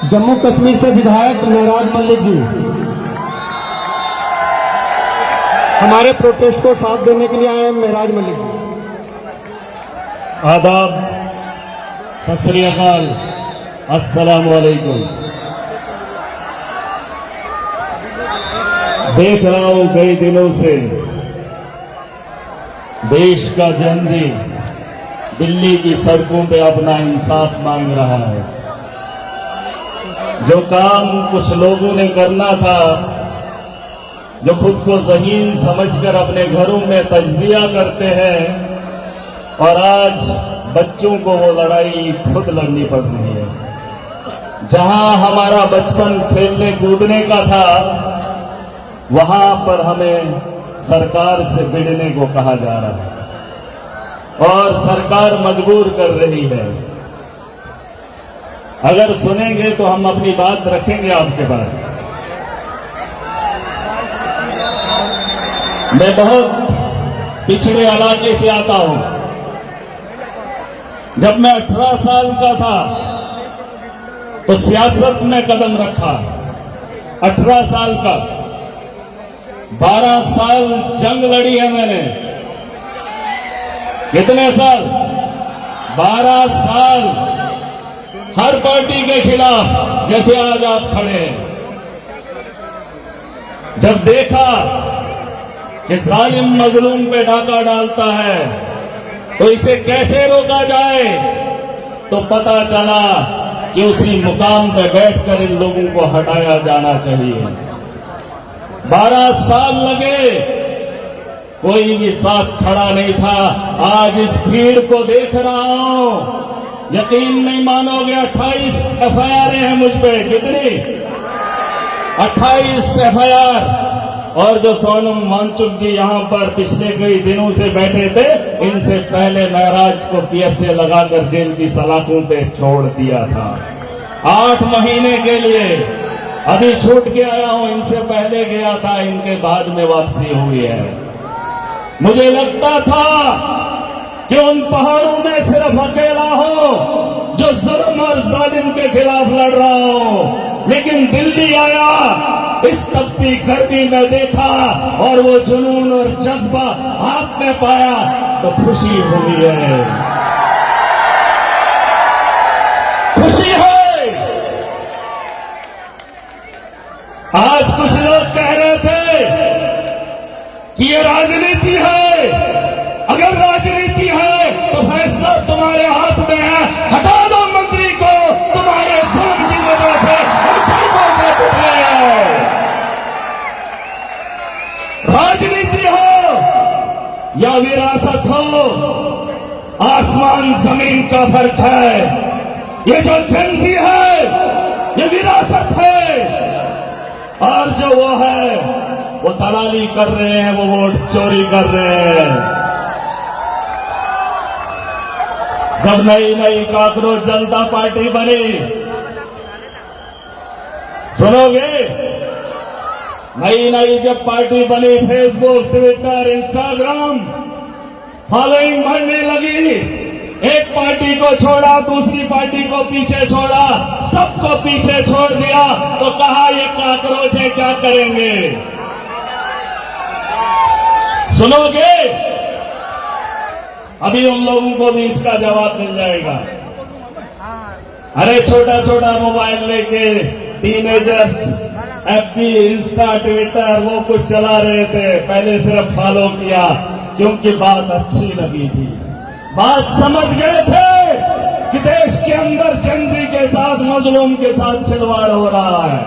जम्मू कश्मीर से विधायक महराज मलिक जी हमारे प्रोटेस्ट को साथ देने के लिए आए हैं। महराज मलिक जी, आदाब, सत श्री अकाल, अस्सलाम वालेकुम। देख रहा हूं कई दिनों से देश का जनजी दिल्ली की सड़कों पे अपना इंसाफ मांग रहा है। जो काम कुछ लोगों ने करना था, जो खुद को ज़हीन समझकर अपने घरों में तज्जिया करते हैं, और आज बच्चों को वो लड़ाई खुद लड़नी पड़ रही है। जहां हमारा बचपन खेलने कूदने का था, वहां पर हमें सरकार से भिड़ने को कहा जा रहा है और सरकार मजबूर कर रही है। अगर सुनेंगे तो हम अपनी बात रखेंगे आपके पास। मैं बहुत पिछड़े इलाके से आता हूं। जब मैं 18 साल का था तो सियासत में कदम रखा। 18 साल का, 12 साल जंग लड़ी है मैंने। कितने साल? 12 साल हर पार्टी के खिलाफ, जैसे आज आप खड़े हैं। जब देखा कि जालिम मजलूम पे डाका डालता है तो इसे कैसे रोका जाए, तो पता चला कि उसी मुकाम पे बैठकर इन लोगों को हटाया जाना चाहिए। 12 साल लगे, कोई भी साथ खड़ा नहीं था। आज इस भीड़ को देख रहा हूं, यकीन नहीं मानोगे, 28 एफआईआर हैं मुझ पे। कितनी? 28 एफआईआर। और जो सोनम वांगचुक जी यहां पर पिछले कई दिनों से बैठे थे, इनसे पहले महराज को पीएसए लगाकर जेल की सलाखों पे छोड़ दिया था 8 महीने के लिए। अभी छूट के आया हूं, इनसे पहले गया था, इनके बाद में वापसी हुई है। मुझे लगता था कि उन पहाड़ों में सिर्फ अकेला हो जो जुल्म और जालिम के खिलाफ लड़ रहा हो, लेकिन दिल्ली आया, इस तपती गर्मी में देखा और वो जुनून और जज्बा हाथ में पाया तो खुशी हुई है। खुशी है। आज कुछ लोग कह रहे थे कि ये राजनीति है। अगर राजनीति है तो फैसला तुम्हारे हाथ में है। हटा दो मंत्री को, तुम्हारे जुल्म की वजह से हम सड़कों पर उठे हैं। राजनीति हो या विरासत हो, आसमान जमीन का फर्क है। ये जो जनजी है ये विरासत है, और जो वो है वो दलाली कर रहे हैं, वो वोट चोरी कर रहे हैं। जब नई नई काकरोच जनता पार्टी बनी, सुनोगे, नई नई जब पार्टी बनी, फेसबुक, ट्विटर, इंस्टाग्राम फॉलोइंग बढ़ने लगी। एक पार्टी को छोड़ा, दूसरी पार्टी को पीछे छोड़ा, सबको पीछे छोड़ दिया, तो कहा ये काकरोच है, क्या करेंगे? सुनोगे, अभी उन लोगों को भी इसका जवाब मिल जाएगा। अरे छोटा छोटा मोबाइल लेके टीनेजर्स एफबी, इंस्टा, ट्विटर वो कुछ चला रहे थे, पहले सिर्फ फॉलो किया क्योंकि बात अच्छी लगी थी। बात समझ गए थे कि देश के अंदर जनजी के साथ, मजलूम के साथ खिलवाड़ हो रहा है,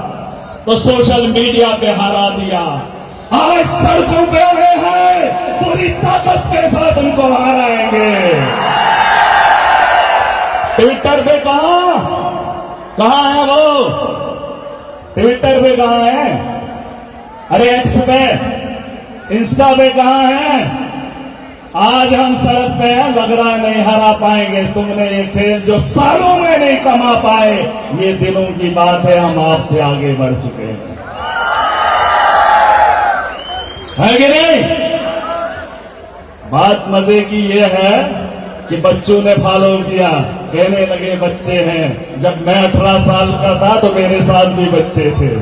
तो सोशल मीडिया पे हरा दिया। आज सड़कों पे आए हैं, पूरी ताकत के साथ उनको हराएंगे। ट्विटर पे कहां है वो? ट्विटर पे कहां है? अरे एक्स पे, इंस्टा पे कहां है? आज हम सड़क पे हैं, लग रहा नहीं हरा पाएंगे। तुमने ये खेल जो सालों में नहीं कमा पाए, ये दिनों की बात है, हम आपसे आगे बढ़ चुके हैं, है कि नहीं? बात मजे की ये है कि बच्चों ने फॉलो किया, कहने लगे बच्चे हैं। जब मैं 18 साल का था तो मेरे साथ भी बच्चे थे।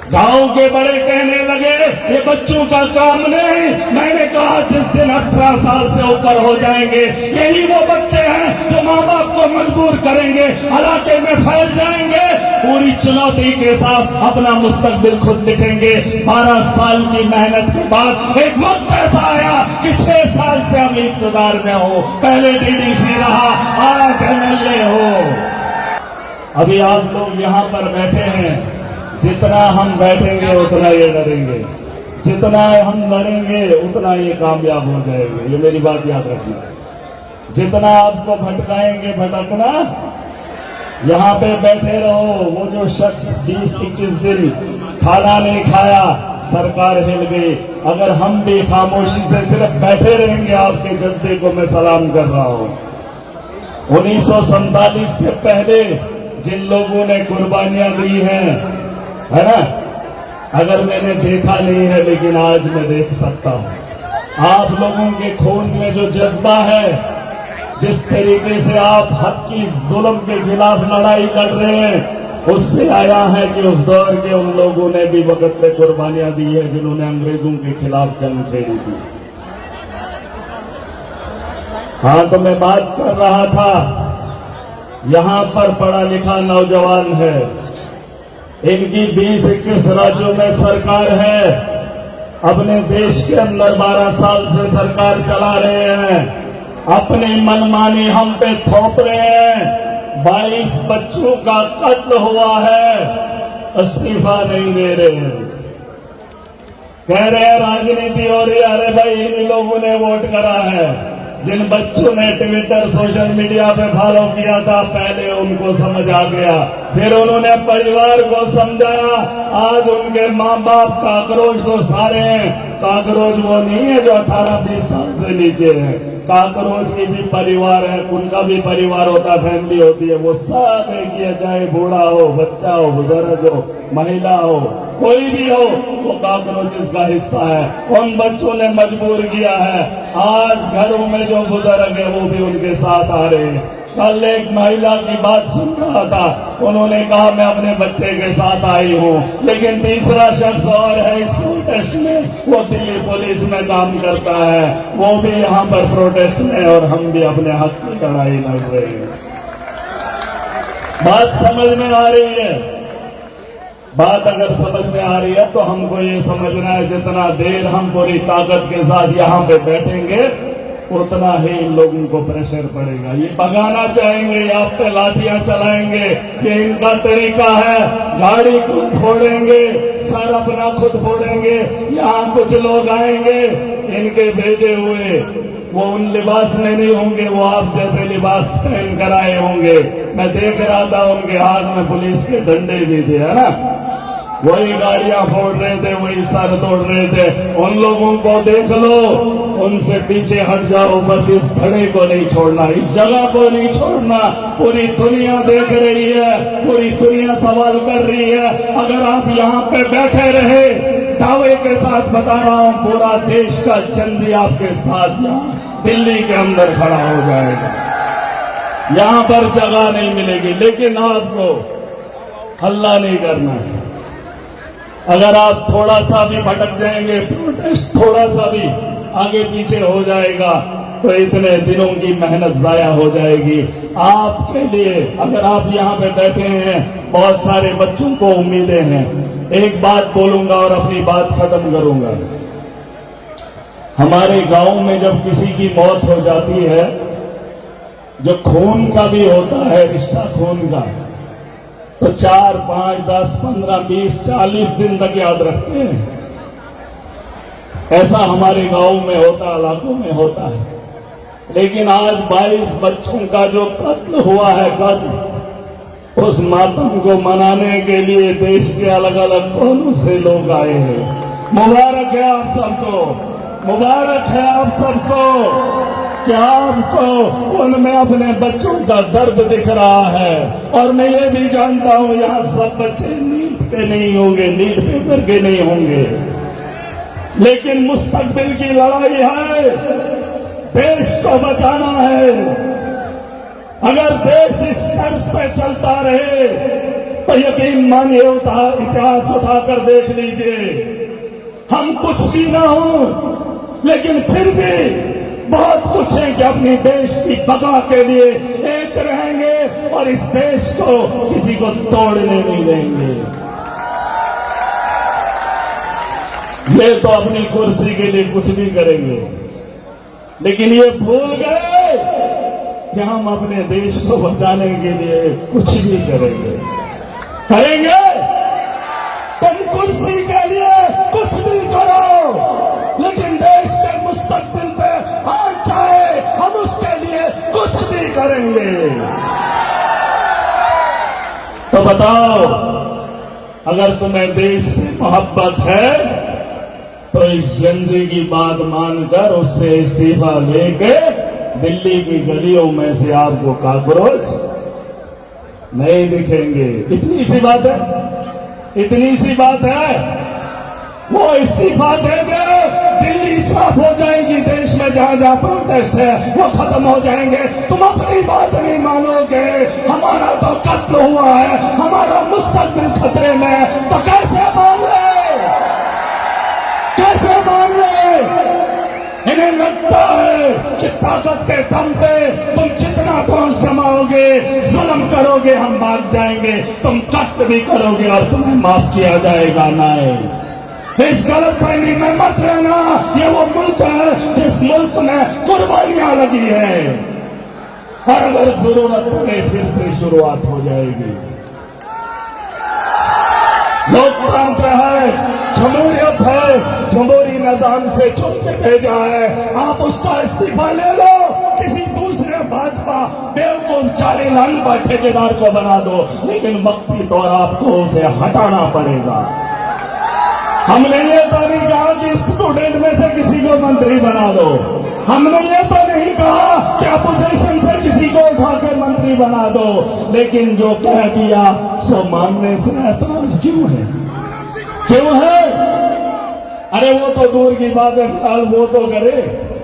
गांव के बड़े कहने लगे ये बच्चों का काम नहीं। मैंने कहा जिस दिन 18 साल से ऊपर हो जाएंगे यही वो बच्चे हैं जो माँ बाप को मजबूर करेंगे, इलाके में फैल जाएंगे, पूरी चुनौती के साथ अपना मुस्तकबिल खुद लिखेंगे। 12 साल की मेहनत के बाद एक वक्त ऐसा आया कि 6 साल से हम इक़्तिदार में हो, पहले डीडीसी रहा, आज एमएलए हो। अभी आप लोग यहाँ पर बैठे हैं, जितना हम बैठेंगे उतना ये डरेंगे, जितना हम लड़ेंगे उतना ये कामयाब हो जाएंगे। ये मेरी बात याद रखना। जितना आपको भटकाएंगे भटकना, यहाँ पे बैठे रहो। वो जो शख्स 20-21 दिन खाना नहीं खाया, सरकार हिल गई। अगर हम भी खामोशी से सिर्फ बैठे रहेंगे, आपके जज्बे को मैं सलाम कर रहा हूँ। 1947 से पहले जिन लोगों ने कुर्बानियां दी हैं, है ना, अगर मैंने देखा नहीं है लेकिन आज मैं देख सकता हूं। आप लोगों के खून में जो जज्बा है, जिस तरीके से आप हक की जुल्म के खिलाफ लड़ाई लड़ रहे हैं, उससे आया है कि उस दौर के उन लोगों ने भी वक्त पे कुर्बानियां दी है जिन्होंने अंग्रेजों के खिलाफ जंग छेड़ी थी। हाँ, तो मैं बात कर रहा था, यहां पर पढ़ा लिखा नौजवान है, इनकी 20-21 राज्यों में सरकार है, अपने देश के अंदर 12 साल से सरकार चला रहे हैं, अपनी मनमानी हम पे थोप रहे हैं। 22 बच्चों का कत्ल हुआ है, इस्तीफा नहीं दे रहे हैं, कह रहे हैं राजनीति हो रही। अरे भाई, इन लोगों ने वोट करा है। जिन बच्चों ने ट्विटर सोशल मीडिया पे फॉलो किया था, पहले उनको समझ आ गया, फिर उन्होंने परिवार को समझाया। आज उनके माँ बाप काकरोच तो सारे हैं, काकरोच वो नहीं है जो 18-20 साल से नीचे है। काकरोच की भी परिवार है, उनका भी परिवार होता, फैमिली होती है। वो सब एक ही है, चाहे बूढ़ा हो, बच्चा हो, बुजुर्ग हो, महिला हो, कोई भी हो, वो काकरोच इसका हिस्सा है। उन बच्चों ने मजबूर किया है। आज घरों में जो बुजुर्ग है वो भी उनके साथ आ रहे हैं। कल एक महिला की बात सुन रहा था, उन्होंने कहा मैं अपने बच्चे के साथ आई हूँ, लेकिन तीसरा शख्स और है इस प्रोटेस्ट में, वो दिल्ली पुलिस में काम करता है, वो भी यहाँ पर प्रोटेस्ट में, और हम भी अपने हक की लड़ाई लड़ रहे हैं। बात समझ में आ रही है? बात अगर समझ में आ रही है तो हमको ये समझना है, जितना देर हम पूरी ताकत के साथ यहाँ पे बैठेंगे उतना ही इन लोगों को प्रेशर पड़ेगा। ये भगाना चाहेंगे, आप पे लाठियां चलाएंगे, ये इनका तरीका है। गाड़ी खुद फोड़ेंगे, सर अपना खुद फोड़ेंगे। यहाँ कुछ लोग आएंगे, इनके भेजे हुए, वो उन लिबास में नहीं होंगे, वो आप जैसे लिबास पहन कर आए होंगे। मैं देख रहा था उनके हाथ में पुलिस के डंडे भी थे, है ना, वही गाड़ियां फोड़ रहे थे, वही सर तोड़ रहे थे। उन लोगों को देख लो, उनसे पीछे हट जाओ, बस इस धड़े को नहीं छोड़ना, इस जगह को नहीं छोड़ना। पूरी दुनिया देख रही है, पूरी दुनिया सवाल कर रही है। अगर आप यहाँ पे बैठे रहे, दावे के साथ बता रहा हूँ, पूरा देश का चंदी आपके साथ यहाँ दिल्ली के अंदर खड़ा हो जाएगा। यहाँ पर जगह नहीं मिलेगी, लेकिन आपको हल्ला नहीं करना है। अगर आप थोड़ा सा भी भटक जाएंगे, प्रोटेस्ट थोड़ा सा भी आगे पीछे हो जाएगा, तो इतने दिनों की मेहनत जाया हो जाएगी आपके लिए। अगर आप यहाँ पे बैठे हैं, बहुत सारे बच्चों को उम्मीदें हैं। एक बात बोलूंगा और अपनी बात खत्म करूंगा। हमारे गांव में जब किसी की मौत हो जाती है, जो खून का भी होता है, रिश्ता खून का, तो 4, 5, 10, 15, 20, 40 दिन तक याद रखते हैं। ऐसा हमारे गांव में होता, इलाकों में होता है। लेकिन आज 22 बच्चों का जो कत्ल हुआ है, कत्ल, उस मातम को मनाने के लिए देश के अलग अलग कोनों से लोग आए हैं। मुबारक है आप सबको, मुबारक है आप सबको कि आपको उनमें अपने बच्चों का दर्द दिख रहा है। और मैं ये भी जानता हूं, यहाँ सब बच्चे नीट पे नहीं होंगे, नीट पेपर के नहीं होंगे, लेकिन मुस्तकबिल की लड़ाई है, देश को बचाना है। अगर देश इस तर्ज पे चलता रहे तो यकीन मानिए इतिहास उठाकर देख लीजिए, हम कुछ भी ना हो लेकिन फिर भी बहुत कुछ है कि अपने देश की बका के लिए एक रहेंगे और इस देश को किसी को तोड़ने नहीं देंगे। ये तो अपनी कुर्सी के लिए कुछ भी करेंगे, लेकिन ये भूल गए कि हम अपने देश को बचाने के लिए कुछ भी करेंगे। तुम कुर्सी के लिए कुछ भी करो, लेकिन देश के मुस्तकबिल पे आँच आए हम उसके लिए कुछ भी करेंगे। तो बताओ, अगर तुम्हें देश से मोहब्बत है तो इस जंजी की बात मानकर उससे इस्तीफा लेके दिल्ली की गलियों में से आपको कॉकरोच नहीं दिखेंगे। इतनी सी बात है, इतनी सी बात है। वो इस्तीफा दे दे, दिल्ली साफ हो जाएगी। देश में जहां जहां प्रोटेस्ट है वो खत्म हो जाएंगे। तुम अपनी बात नहीं मानोगे। हमारा तो कत्ल हुआ है, हमारा मुस्तकबिल खतरे में है, तो कैसे मान रहे, कैसे मान रहे? इन्हें लगता है कि ताकत के दम पे तुम जितना फौज जमाओगे, जुल्म करोगे, हम भाग जाएंगे। तुम कत्ल भी करोगे और तुम्हें माफ किया जाएगा। नहीं, इस गलतफहमी में मत रहना। ये वो मुल्क है जिस मुल्क में कुर्बानियां लगी है, और अगर जरूरत पड़े फिर से शुरुआत हो जाएगी। लोकतंत्र है, जमहूरियत है, जमहूरी निजाम से चुन के भेजा है। आप उसका इस्तीफा ले लो, किसी दूसरे भाजपा बेवकूफ चालीलान पर ठेकेदार को बना दो, लेकिन वक्ती तौर आपको उसे हटाना पड़ेगा। हमने ये तो नहीं कहा कि स्टूडेंट में से किसी को मंत्री बना दो। हमने ये तो नहीं कहा कि अपोजिशन से किसी को उठाकर मंत्री बना दो, लेकिन जो कह दिया सो मानने से ऐतराज क्यों है, क्यों है? अरे वो तो दूर की बात है, फिलहाल वो तो करे।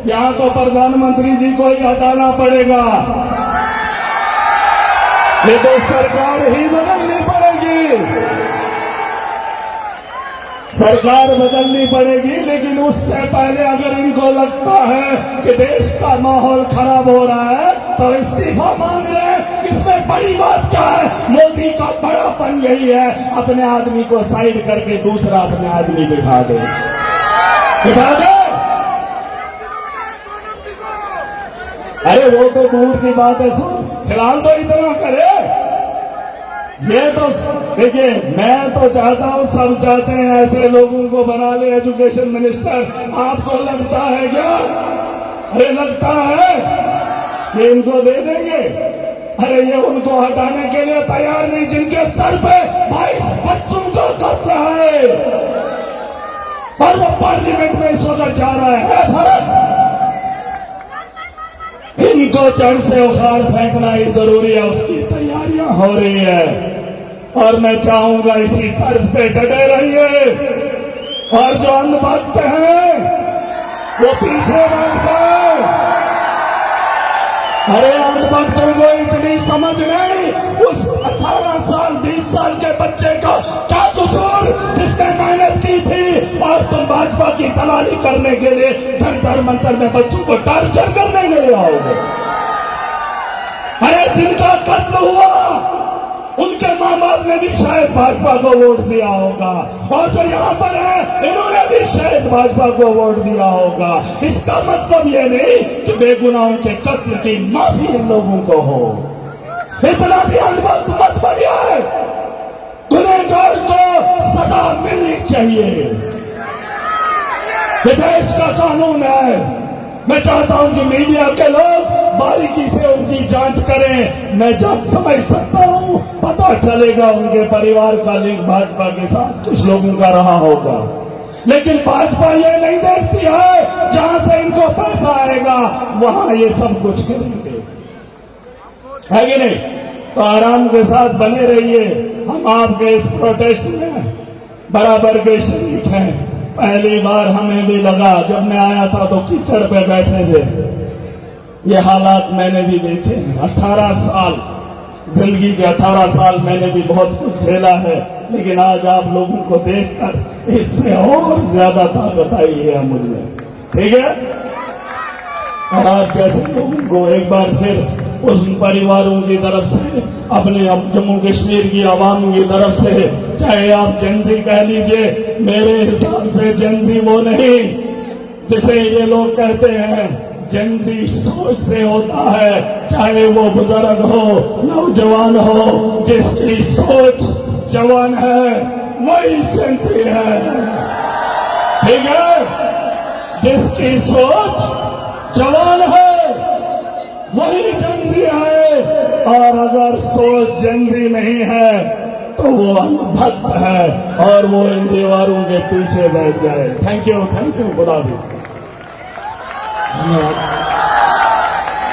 यहाँ तो प्रधानमंत्री जी को ही हटाना पड़ेगा। ये तो सरकार ही बदलनी पड़ेगी, सरकार बदलनी पड़ेगी। लेकिन उससे पहले अगर इनको लगता है कि देश का माहौल खराब हो रहा है तो इस्तीफा मांग रहे हैं, इसमें बड़ी बात क्या है? मोदी का बड़ापन यही है, अपने आदमी को साइड करके दूसरा अपने आदमी बिठा दे, बिठा दे। अरे वो तो दूर की बात है, सुन, फिलहाल तो इतना करे। ये तो देखिए, मैं तो चाहता हूं, सब चाहते हैं ऐसे लोगों को बना ले एजुकेशन मिनिस्टर। आपको लगता है क्या? अरे लगता है कि इनको दे देंगे? अरे ये उनको हटाने के लिए तैयार नहीं, जिनके सर पे 22 बच्चों का कत्ल है और वो पार्लियामेंट में इस वक्त जा रहा है। फर्क, इनको जड़ से उखाड़ फेंकना ही जरूरी है, उसकी तैयारियां हो रही है। और मैं चाहूंगा इसी तर्ज पे डटे रहिए, और जो अंधभक्त हैं वो पीछे बन जाए। अरे अंधभक्तों को इतनी समझ नहीं, उस 18 साल 20 साल के बच्चे का क्या कसूर जिसने मेहनत की थी, और तुम भाजपा की दलाली करने के लिए जंतर मंतर में बच्चों को टॉर्चर करने के लिए आओगे। अरे जिनका कत्ल हुआ उनके माँ बाप ने भी शायद भाजपा को वोट दिया होगा, और जो यहाँ पर है इन्होंने भी शायद भाजपा को वोट दिया होगा। इसका मतलब ये नहीं कि बेगुनाहों के कत्ल की माफी इन लोगों को हो। इतना भी अंधभक्त मत बनिए, गुनहगार को सजा मिलनी चाहिए। ये देश का कानून है। मैं चाहता हूं कि मीडिया के लोग बारीकी से उनकी जांच करें। मैं जब समझ सकता हूं, पता चलेगा उनके परिवार का लिंक भाजपा के साथ कुछ लोगों का रहा होगा, लेकिन भाजपा ये नहीं देखती है जहां से इनको पैसा आएगा वहां ये सब कुछ करेंगे, है कि नहीं? तो आराम के साथ बने रहिए। हम आपके इस प्रोटेस्ट में बराबर के शरीक हैं। पहली बार हमें भी लगा, जब मैं आया था तो कीचड़ पे बैठे थे, ये हालात मैंने भी देखे हैं। 18 साल जिंदगी के 18 साल मैंने भी बहुत कुछ झेला है, लेकिन आज आप लोगों को देखकर इससे और ज्यादा ताकत आई है मुझ में। ठीक है, और आप जैसे लोगों को एक बार फिर उन परिवारों की तरफ से, अपने जम्मू कश्मीर की आवाम की तरफ से, चाहे आप जेंजी कह लीजिए, मेरे हिसाब से जेंजी वो नहीं जिसे ये लोग कहते हैं। जेंजी सोच से होता है, चाहे वो बुजुर्ग हो, नौजवान हो, जिसकी सोच जवान है वही जेंजी है। ठीक है, जिसकी सोच जवान है वही जेंजी है, और अगर सोच जेंजी नहीं है तो वो अनभक्त है और वो इन दीवारों के पीछे बैठ जाए। Thank you, good afternoon. धन्यवाद।